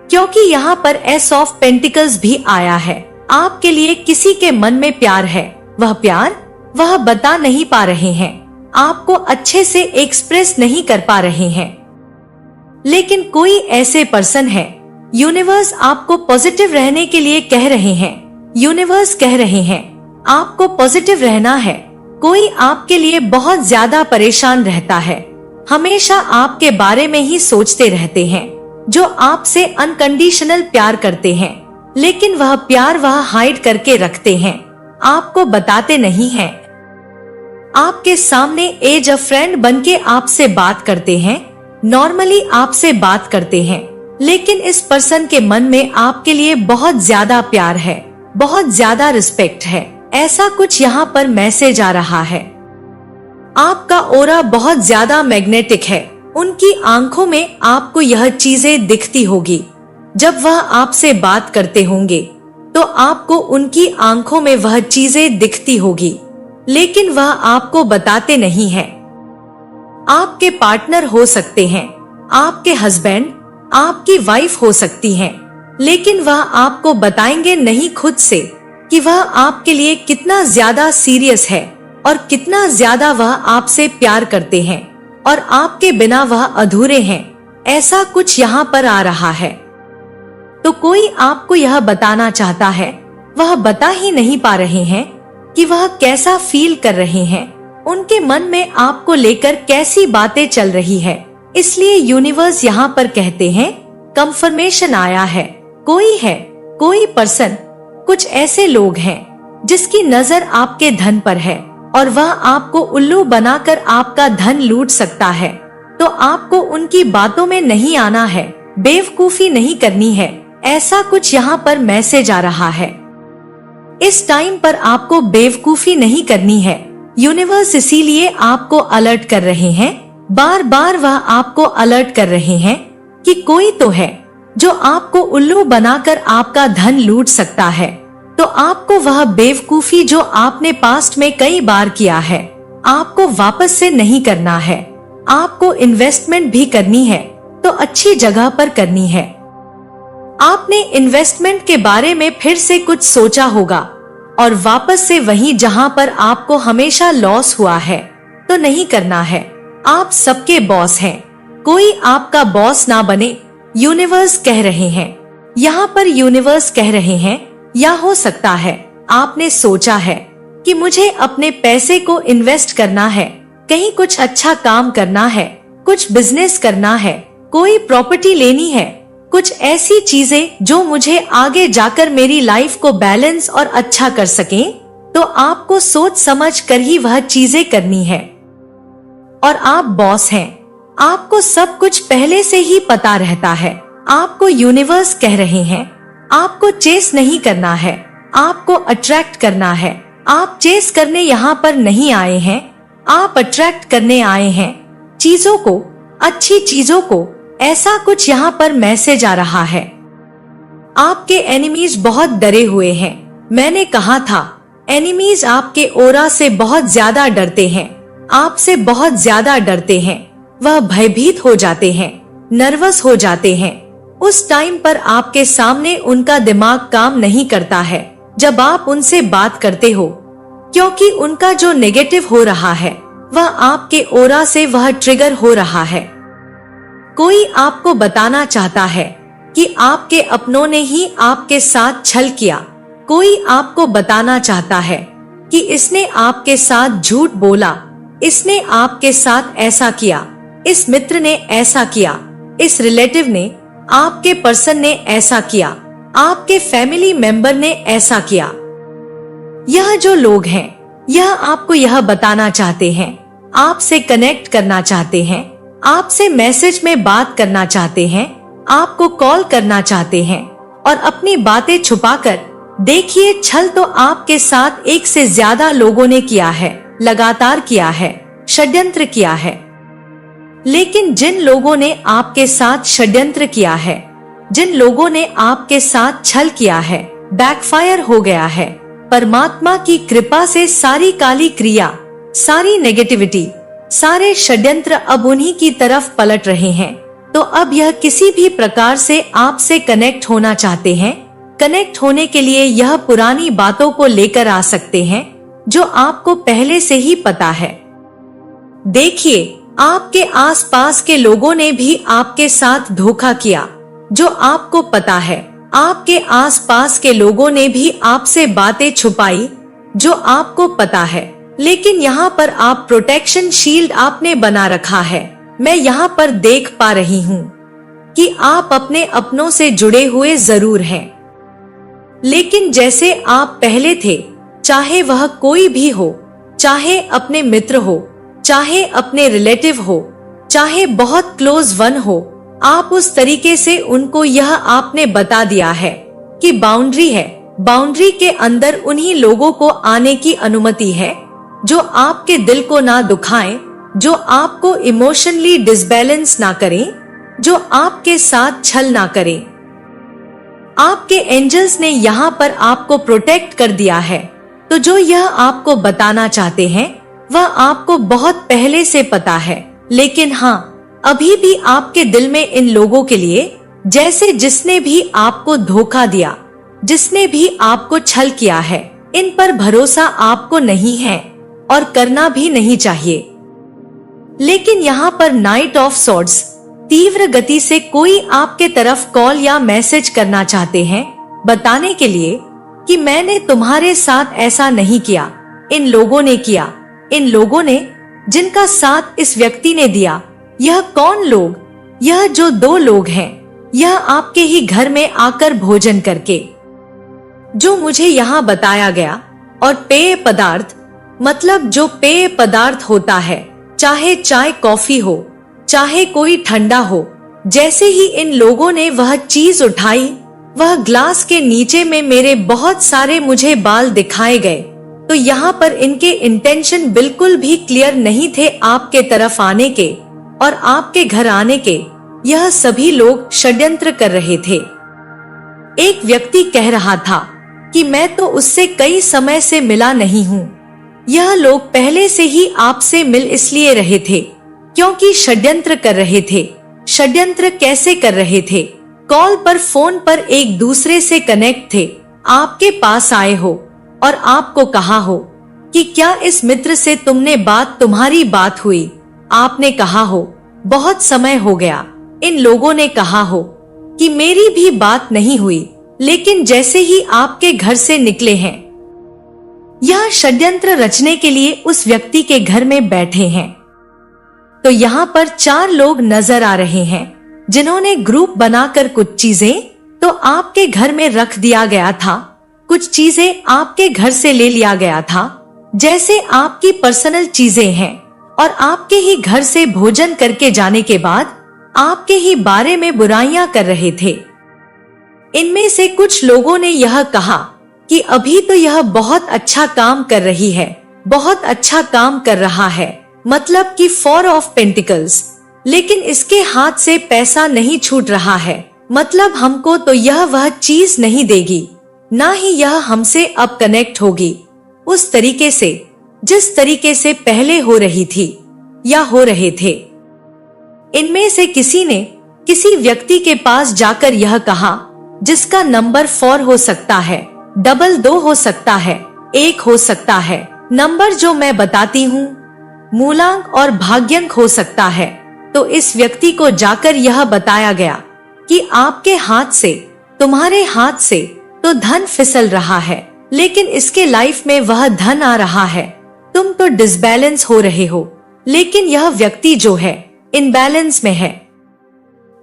क्योंकि यहाँ पर एस ऑफ पेंटिकल्स भी आया है। आपके लिए किसी के मन में प्यार है, वह प्यार वह बता नहीं पा रहे हैं, आपको अच्छे से एक्सप्रेस नहीं कर पा रहे हैं। लेकिन कोई ऐसे पर्सन है, यूनिवर्स आपको पॉजिटिव रहने के लिए कह रहे हैं। यूनिवर्स कह रहे हैं आपको पॉजिटिव रहना है। कोई आपके लिए बहुत ज्यादा परेशान रहता है, हमेशा आपके बारे में ही सोचते रहते हैं, जो आपसे अनकंडीशनल प्यार करते हैं, लेकिन वह प्यार वह हाइड करके रखते हैं, आपको बताते नहीं हैं। आपके सामने एज अ फ्रेंड बनके आपसे बात करते हैं, नॉर्मली आपसे बात करते हैं, लेकिन इस पर्सन के मन में आपके लिए बहुत ज्यादा प्यार है, बहुत ज्यादा रिस्पेक्ट है। ऐसा कुछ यहाँ पर मैसेज आ रहा है। आपका ऑरा बहुत ज्यादा मैग्नेटिक है। उनकी आंखों में आपको यह चीजें दिखती होगी। जब वह आपसे बात करते होंगे तो आपको उनकी आंखों में वह चीजें दिखती होगी, लेकिन वह आपको बताते नहीं हैं। आपके पार्टनर हो सकते हैं, आपके हस्बैंड, आपकी वाइफ हो सकती हैं, लेकिन वह आपको बताएंगे नहीं खुद से कि वह आपके लिए कितना ज्यादा सीरियस है और कितना ज्यादा वह आपसे प्यार करते हैं और आपके बिना वह अधूरे हैं। ऐसा कुछ यहाँ पर आ रहा है। तो कोई आपको यह बताना चाहता है, वह बता ही नहीं पा रहे हैं कि वह कैसा फील कर रहे हैं, उनके मन में आपको लेकर कैसी बातें चल रही है। इसलिए यूनिवर्स यहाँ पर कहते हैं कंफर्मेशन आया है। कोई है, कोई पर्सन, कुछ ऐसे लोग हैं जिसकी नजर आपके धन पर है और वह आपको उल्लू बनाकर आपका धन लूट सकता है। तो आपको उनकी बातों में नहीं आना है, बेवकूफी नहीं करनी है। ऐसा कुछ यहाँ पर मैसेज आ रहा है। इस टाइम पर आपको बेवकूफी नहीं करनी है। यूनिवर्स इसीलिए आपको अलर्ट कर रहे हैं, बार बार वह आपको अलर्ट कर रहे हैं कि कोई तो है जो आपको उल्लू बनाकर आपका धन लूट सकता है। तो आपको वह बेवकूफी जो आपने पास्ट में कई बार किया है, आपको वापस से नहीं करना है। आपको इन्वेस्टमेंट भी करनी है तो अच्छी जगह पर करनी है। आपने इन्वेस्टमेंट के बारे में फिर से कुछ सोचा होगा और वापस से वहीं जहां पर आपको हमेशा लॉस हुआ है, तो नहीं करना है। आप सबके बॉस हैं, कोई आपका बॉस ना बने, यूनिवर्स कह रहे हैं। यहाँ पर यूनिवर्स कह रहे हैं, या हो सकता है आपने सोचा है कि मुझे अपने पैसे को इन्वेस्ट करना है, कहीं कुछ अच्छा काम करना है, कुछ बिजनेस करना है, कोई प्रॉपर्टी लेनी है, कुछ ऐसी चीजें जो मुझे आगे जाकर मेरी लाइफ को बैलेंस और अच्छा कर सकें। तो आपको सोच समझ कर ही वह चीजें करनी है। और आप बॉस हैं, आपको सब कुछ पहले से ही पता रहता है। आपको यूनिवर्स कह रहे हैं आपको चेस नहीं करना है, आपको अट्रैक्ट करना है। आप चेस करने यहाँ पर नहीं आए हैं, आप अट्रैक्ट करने आए हैं चीजों को, अच्छी चीजों को। ऐसा कुछ यहाँ पर मैसेज आ रहा है। आपके एनिमीज बहुत डरे हुए हैं। मैंने कहा था एनिमीज आपके ऑरा से बहुत ज्यादा डरते हैं, आपसे बहुत ज्यादा डरते हैं। वह भयभीत हो जाते हैं, नर्वस हो जाते हैं। उस टाइम पर आपके सामने उनका दिमाग काम नहीं करता है जब आप उनसे बात करते हो, क्योंकि उनका जो नेगेटिव हो रहा है वह आपके ऑरा से वह ट्रिगर हो रहा है। कोई आपको बताना चाहता है कि आपके अपनों ने ही आपके साथ छल किया। कोई आपको बताना चाहता है कि इसने आपके साथ झूठ बोला, इसने आपके साथ ऐसा किया, इस मित्र ने ऐसा किया, इस रिलेटिव ने, आपके पर्सन ने ऐसा किया, आपके फैमिली मेंबर ने ऐसा किया। यह जो लोग हैं, यह आपको यह बताना चाहते हैं, आपसे कनेक्ट करना चाहते हैं, आपसे मैसेज में बात करना चाहते हैं, आपको कॉल करना चाहते हैं और अपनी बातें छुपाकर। देखिए, छल तो आपके साथ एक से ज्यादा लोगों ने किया है, लगातार किया है, षड्यंत्र किया है। लेकिन जिन लोगों ने आपके साथ षड्यंत्र किया है, जिन लोगों ने आपके साथ छल किया है, बैकफायर हो गया है। परमात्मा की कृपा से सारी काली क्रिया, सारी नेगेटिविटी, सारे षड्यंत्र अब उन्हीं की तरफ पलट रहे हैं। तो अब यह किसी भी प्रकार से आपसे कनेक्ट होना चाहते हैं। कनेक्ट होने के लिए यह पुरानी बातों को लेकर आ सकते हैं जो आपको पहले से ही पता है। देखिए, आपके आसपास के लोगों ने भी आपके साथ धोखा किया, जो आपको पता है। आपके आसपास के लोगों ने भी आपसे बातें छुपाई, जो आपको पता है। लेकिन यहाँ पर आप प्रोटेक्शन शील्ड आपने बना रखा है। मैं यहाँ पर देख पा रही हूँ कि आप अपने अपनों से जुड़े हुए जरूर हैं, लेकिन जैसे आप पहले थे, चाहे वह कोई भी हो, चाहे अपने मित्र हो, चाहे अपने रिलेटिव हो, चाहे बहुत क्लोज वन हो, आप उस तरीके से उनको यह आपने बता दिया है कि बाउंड्री है। बाउंड्री के अंदर उन्हीं लोगों को आने की अनुमति है जो आपके दिल को ना दुखाएं, जो आपको इमोशनली डिसबैलेंस ना करें, जो आपके साथ छल ना करें। आपके एंजल्स ने यहाँ पर आपको प्रोटेक्ट कर दिया है। तो जो यह आपको बताना चाहते हैं वह आपको बहुत पहले से पता है, लेकिन हाँ, अभी भी आपके दिल में इन लोगों के लिए, जैसे जिसने भी आपको धोखा दिया, जिसने भी आपको छल किया है, इन पर भरोसा आपको नहीं है और करना भी नहीं चाहिए। लेकिन यहाँ पर नाइट ऑफ सॉर्ड्स तीव्र गति से कोई आपके तरफ कॉल या मैसेज करना चाहते हैं, बताने के लिए कि मैंने तुम्हारे साथ ऐसा नहीं किया, इन लोगों ने किया। इन लोगों ने जिनका साथ इस व्यक्ति ने दिया। यह कौन लोग? यह जो 2 लोग हैं, यह आपके ही घर में आकर भोजन करके, जो मुझे यहाँ बताया गया। और पेय पदार्थ, मतलब जो पेय पदार्थ होता है, चाहे चाय कॉफी हो, चाहे कोई ठंडा हो, जैसे ही इन लोगों ने वह चीज उठाई, वह ग्लास के नीचे में मेरे बहुत सारे मुझे बाल दिखाए गए। तो यहाँ पर इनके इंटेंशन बिल्कुल भी क्लियर नहीं थे आपके तरफ आने के और आपके घर आने के। यह सभी लोग षड्यंत्र कर रहे थे। एक व्यक्ति कह रहा था कि मैं तो उससे कई समय से मिला नहीं हूँ। यह लोग पहले से ही आपसे मिल इसलिए रहे थे क्योंकि षड्यंत्र कर रहे थे। षड्यंत्र कैसे कर रहे थे? कॉल पर, फोन पर एक दूसरे से कनेक्ट थे, आपके पास आए हो और आपको कहा हो कि क्या इस मित्र से तुम्हारी बात हुई? आपने कहा हो बहुत समय हो गया। इन लोगों ने कहा हो कि मेरी भी बात नहीं हुई, लेकिन जैसे ही आपके घर से निकले हैं, यह षड्यंत्र रचने के लिए उस व्यक्ति के घर में बैठे हैं। तो यहाँ पर 4 लोग नजर आ रहे हैं जिन्होंने ग्रुप बनाकर कुछ चीजें तो आपके घर में रख दिया गया था, कुछ चीजें आपके घर से ले लिया गया था, जैसे आपकी पर्सनल चीजें हैं, और आपके ही घर से भोजन करके जाने के बाद आपके ही बारे में बुराइयां कर रहे थे। इनमें से कुछ लोगों ने यह कहा कि अभी तो यह बहुत अच्छा काम कर रही है, बहुत अच्छा काम कर रहा है, मतलब कि 4 ऑफ पेंटिकल्स, लेकिन इसके हाथ से पैसा नहीं छूट रहा है, मतलब हमको तो यह वह चीज नहीं देगी, ना ही यह हमसे अब कनेक्ट होगी उस तरीके से जिस तरीके से पहले हो रही थी या हो रहे थे। इनमें से किसी ने किसी व्यक्ति के पास जाकर यह कहा, जिसका नंबर 4 हो सकता है, 2 हो सकता है, 1 हो सकता है, नंबर जो मैं बताती हूँ मूलांक और भाग्यांक हो सकता है। तो इस व्यक्ति को जाकर यह बताया गया कि आपके हाथ से, तुम्हारे हाथ से तो धन फिसल रहा है, लेकिन इसके लाइफ में वह धन आ रहा है। तुम तो डिसबैलेंस हो रहे हो, लेकिन यह व्यक्ति जो है इनबैलेंस में है।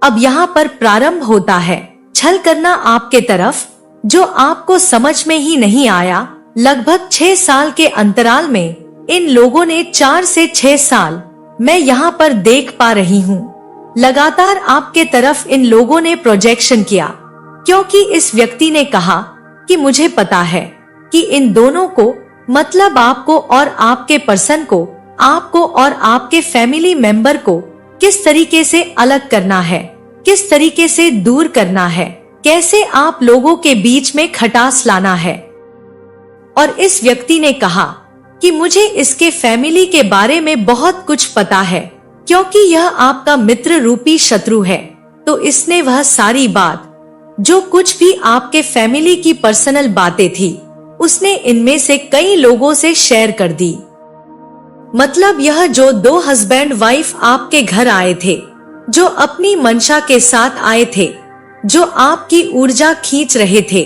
अब यहाँ पर प्रारंभ होता है छल करना आपके तरफ, जो आपको समझ में ही नहीं आया। लगभग 6 साल के अंतराल में इन लोगों ने 4 से 6 साल मैं यहाँ पर देख पा रही हूँ, लगातार आपके तरफ इन लोगों ने प्रोजेक्शन किया, क्योंकि इस व्यक्ति ने कहा कि मुझे पता है कि इन दोनों को, मतलब आपको और आपके पर्सन को, आपको और आपके फैमिली मेंबर को किस तरीके से अलग करना है, किस तरीके से दूर करना है, कैसे आप लोगों के बीच में खटास लाना है। और इस व्यक्ति ने कहा कि मुझे इसके फैमिली के बारे में बहुत कुछ पता है, क्योंकि यह आपका मित्र रूपी शत्रु है। तो इसने वह सारी बात, जो कुछ भी आपके फैमिली की पर्सनल बातें थी, उसने इनमें से कई लोगों से शेयर कर दी। मतलब यह जो दो हस्बैंड वाइफ आपके घर आए थे, जो अपनी मंशा के साथ आए थे, जो आपकी ऊर्जा खींच रहे थे,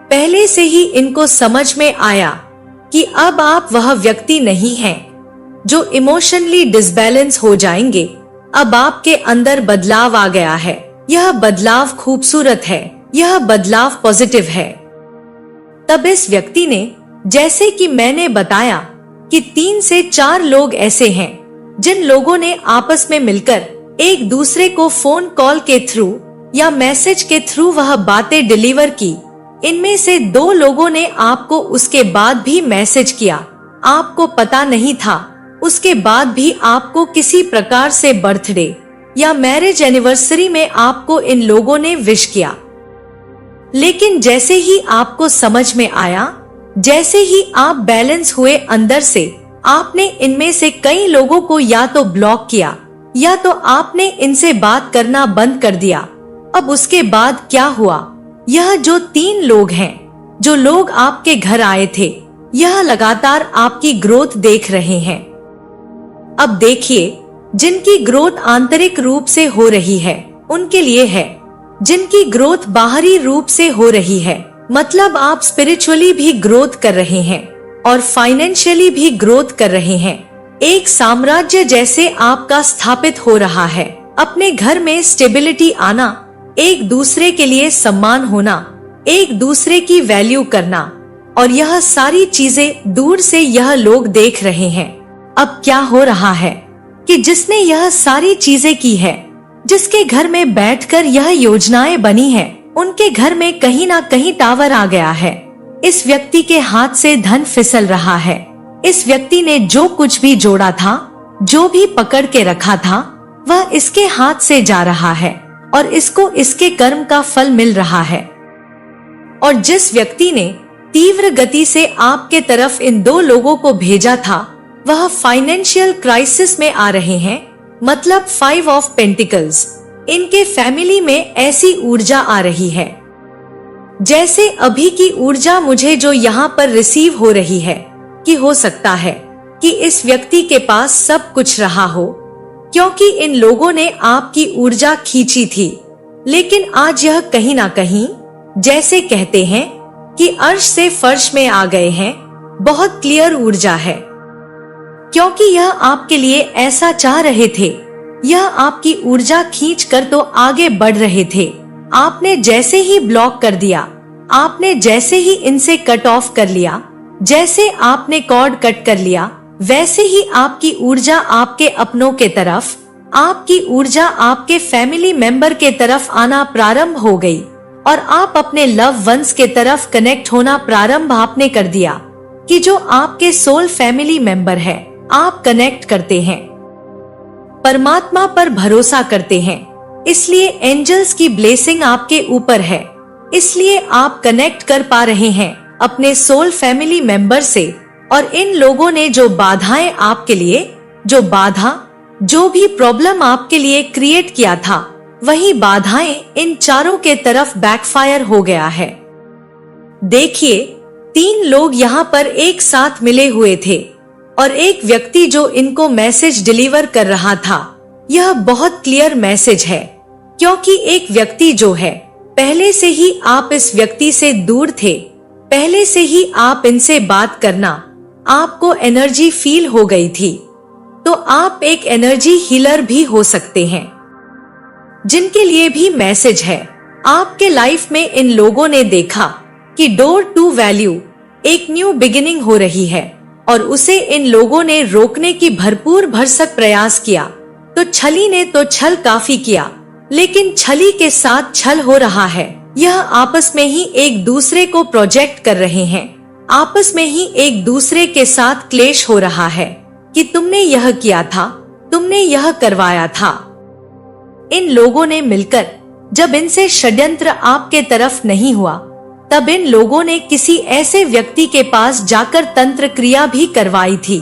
पहले से ही इनको समझ में आया कि अब आप वह व्यक्ति नहीं हैं जो इमोशनली डिसबैलेंस हो जाएंगे। अब आपके अंदर बदलाव आ गया है। यह बदलाव खूबसूरत है, यह बदलाव पॉजिटिव है। तब इस व्यक्ति ने, जैसे कि मैंने बताया कि 3 से 4 लोग ऐसे हैं जिन लोगों ने आपस में मिलकर एक दूसरे को फोन कॉल के थ्रू या मैसेज के थ्रू वह बातें डिलीवर की। इनमें से 2 लोगों ने आपको उसके बाद भी मैसेज किया, आपको पता नहीं था, उसके बाद भी आपको किसी प्रकार से बर्थडे या मैरिज एनिवर्सरी में आपको इन लोगों ने विश किया। लेकिन जैसे ही आपको समझ में आया, जैसे ही आप बैलेंस हुए अंदर से, आपने इनमें से कई लोगों को या तो ब्लॉक किया या तो आपने इनसे बात करना बंद कर दिया। अब उसके बाद क्या हुआ? यह जो 3 लोग हैं, जो लोग आपके घर आए थे, यह लगातार आपकी ग्रोथ देख रहे हैं। अब देखिए, जिनकी ग्रोथ आंतरिक रूप से हो रही है उनके लिए है, जिनकी ग्रोथ बाहरी रूप से हो रही है, मतलब आप स्पिरिचुअली भी ग्रोथ कर रहे हैं और फाइनेंशियली भी ग्रोथ कर रहे हैं। एक साम्राज्य जैसे आपका स्थापित हो रहा है। अपने घर में स्टेबिलिटी आना, एक दूसरे के लिए सम्मान होना, एक दूसरे की वैल्यू करना, और यह सारी चीजें दूर से यह लोग देख रहे हैं। अब क्या हो रहा है कि जिसने यह सारी चीजें की है, जिसके घर में बैठकर यह योजनाएं बनी है, उनके घर में कहीं ना कहीं टावर आ गया है। इस व्यक्ति के हाथ से धन फिसल रहा है। इस व्यक्ति ने जो कुछ भी जोड़ा था, जो भी पकड़ के रखा था, वह इसके हाथ से जा रहा है और इसको इसके कर्म का फल मिल रहा है। और जिस व्यक्ति ने तीव्र गति से आपके तरफ इन 2 लोगों को भेजा था, वह फाइनेंशियल क्राइसिस में आ रहे हैं, मतलब 5 ऑफ पेंटिकल्स। इनके फैमिली में ऐसी ऊर्जा आ रही है जैसे अभी की ऊर्जा मुझे जो यहाँ पर रिसीव हो रही है, कि हो सकता है कि इस व्यक्ति के पास सब कुछ रहा हो, क्योंकि इन लोगों ने आपकी ऊर्जा खींची थी। लेकिन आज यह कहीं ना कहीं, जैसे कहते हैं कि अर्श से फर्श में आ गए हैं, बहुत क्लियर ऊर्जा है, क्योंकि यह आपके लिए ऐसा चाह रहे थे। यह आपकी ऊर्जा खींचकर तो आगे बढ़ रहे थे। आपने जैसे ही ब्लॉक कर दिया, आपने जैसे ही इनसे कट ऑफ कर लिया, जैसे आपने कॉर्ड कट कर लिया, वैसे ही आपकी ऊर्जा आपके अपनों के तरफ, आपकी ऊर्जा आपके फैमिली मेंबर के तरफ आना प्रारंभ हो गई और आप अपने लव वंस के तरफ कनेक्ट होना प्रारंभ आपने कर दिया, कि जो आपके सोल फैमिली मेंबर है, आप कनेक्ट करते हैं, परमात्मा पर भरोसा करते हैं। इसलिए एंजल्स की ब्लेसिंग आपके ऊपर है, इसलिए आप कनेक्ट कर पा रहे हैं अपने सोल फैमिली मेंबर से। और इन लोगों ने जो बाधाएं आपके लिए, जो भी प्रॉब्लम आपके लिए क्रिएट किया था, वही बाधाएं इन चारों के तरफ बैकफायर हो गया है। देखिए, 3 लोग यहाँ पर एक साथ मिले हुए थे और एक व्यक्ति जो इनको मैसेज डिलीवर कर रहा था। यह बहुत क्लियर मैसेज है, क्योंकि एक व्यक्ति जो है, पहले से ही आप इस व्यक्ति से दूर थे, पहले से ही आप इनसे बात करना, आपको एनर्जी फील हो गई थी। तो आप एक एनर्जी हीलर भी हो सकते हैं, जिनके लिए भी मैसेज है। आपके लाइफ में इन लोगों ने देखा कि डोर टू वैल्यू, एक न्यू बिगिनिंग हो रही है, और उसे इन लोगों ने रोकने की भरपूर भरसक प्रयास किया। तो छली ने तो छल काफी किया, लेकिन छली के साथ छल हो रहा है। यह आपस में ही एक दूसरे को प्रोजेक्ट कर रहे हैं, आपस में ही एक दूसरे के साथ क्लेश हो रहा है कि तुमने यह किया था, तुमने यह करवाया था। इन लोगों ने मिलकर, जब इनसे षड्यंत्र आपके तरफ नहीं हुआ, तब इन लोगों ने किसी ऐसे व्यक्ति के पास जाकर तंत्र क्रिया भी करवाई थी,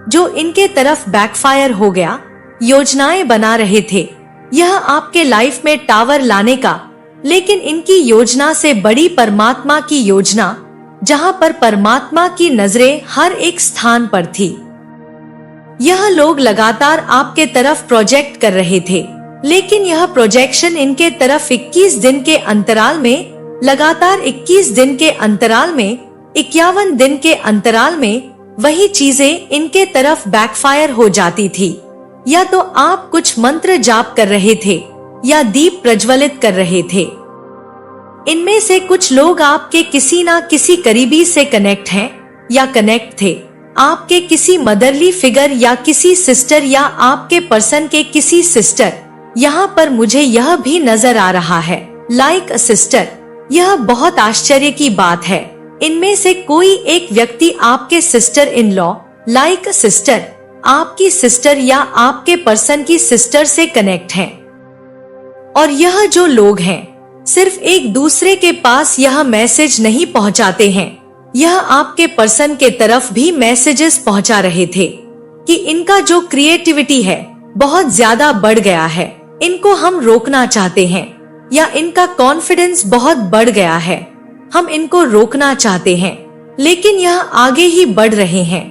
जो इनके तरफ बैकफायर हो गया। योजनाएं बना रहे थे यह आपके लाइफ में टावर लाने का, लेकिन इनकी योजना से बड़ी परमात्मा की योजना, जहां पर परमात्मा की नजरें हर एक स्थान पर थी। यह लोग लगातार आपके तरफ प्रोजेक्ट कर रहे थे, लेकिन यह प्रोजेक्शन इनके तरफ 21 दिन के अंतराल में, लगातार 21 दिन के अंतराल में, 51 दिन के अंतराल में वही चीजें इनके तरफ बैकफायर हो जाती थी। या तो आप कुछ मंत्र जाप कर रहे थे या दीप प्रज्वलित कर रहे थे। इनमें से कुछ लोग आपके किसी ना किसी करीबी से कनेक्ट हैं या कनेक्ट थे, आपके किसी मदरली फिगर या किसी सिस्टर या आपके पर्सन के किसी सिस्टर। यहाँ पर मुझे यह भी नजर आ रहा है लाइक सिस्टर। यह बहुत आश्चर्य की बात है, इनमें से कोई एक व्यक्ति आपके sister in law like sister, आपकी सिस्टर या आपके पर्सन की सिस्टर से कनेक्ट हैं। और यह जो लोग हैं सिर्फ एक दूसरे के पास यह मैसेज नहीं पहुंचाते हैं, यह आपके पर्सन के तरफ भी मैसेजेस पहुंचा रहे थे कि इनका जो क्रिएटिविटी है बहुत ज्यादा बढ़ गया है, इनको हम रोकना चाहते हैं, या इनका कॉन्फिडेंस बहुत बढ़ गया है, हम इनको रोकना चाहते हैं, लेकिन यह आगे ही बढ़ रहे हैं।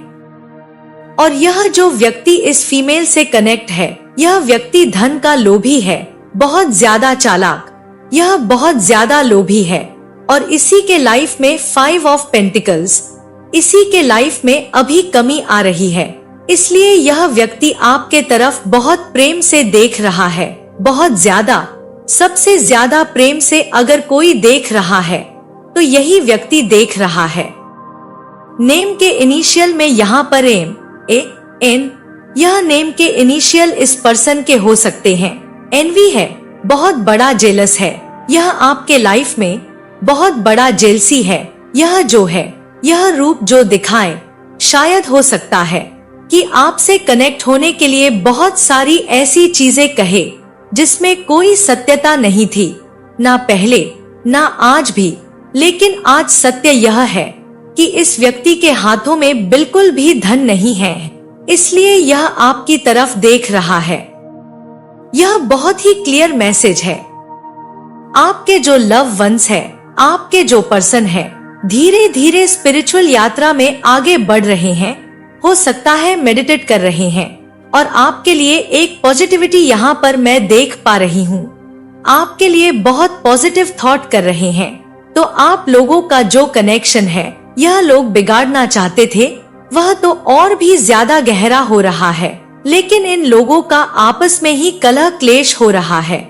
और यह जो व्यक्ति इस फीमेल से कनेक्ट है, यह व्यक्ति धन का लोभी है, बहुत ज्यादा चालाक, यह बहुत ज्यादा लोभी है। और इसी के लाइफ में 5 ऑफ पेंटिकल्स, इसी के लाइफ में अभी कमी आ रही है, इसलिए यह व्यक्ति आपके तरफ बहुत प्रेम से देख रहा है, बहुत ज्यादा, सबसे ज्यादा प्रेम से। अगर कोई देख रहा है तो यही व्यक्ति देख रहा है। नेम के इनिशियल में यहाँ पर एम, ए, एन, यह नेम के इनिशियल इस पर्सन के हो सकते हैं। एनवी है, बहुत बड़ा जेलस है, यह आपके लाइफ में बहुत बड़ा जेलसी है। यह जो है, यह रूप जो दिखाए, शायद हो सकता है कि आपसे कनेक्ट होने के लिए बहुत सारी ऐसी चीजें कहे जिसमें कोई सत्यता नहीं थी, ना पहले ना आज भी। लेकिन आज सत्य यह है कि इस व्यक्ति के हाथों में बिल्कुल भी धन नहीं है, इसलिए यह आपकी तरफ देख रहा है। यह बहुत ही क्लियर मैसेज है। आपके जो लव वंस है, आपके जो पर्सन है, धीरे धीरे स्पिरिचुअल यात्रा में आगे बढ़ रहे हैं, हो सकता है मेडिटेट कर रहे हैं, और आपके लिए एक पॉजिटिविटी यहाँ पर मैं देख पा रही हूँ। आपके लिए बहुत पॉजिटिव थॉट कर रहे हैं। तो आप लोगों का जो कनेक्शन है, यह लोग बिगाड़ना चाहते थे, वह तो और भी ज्यादा गहरा हो रहा है, लेकिन इन लोगों का आपस में ही कलह क्लेश हो रहा है।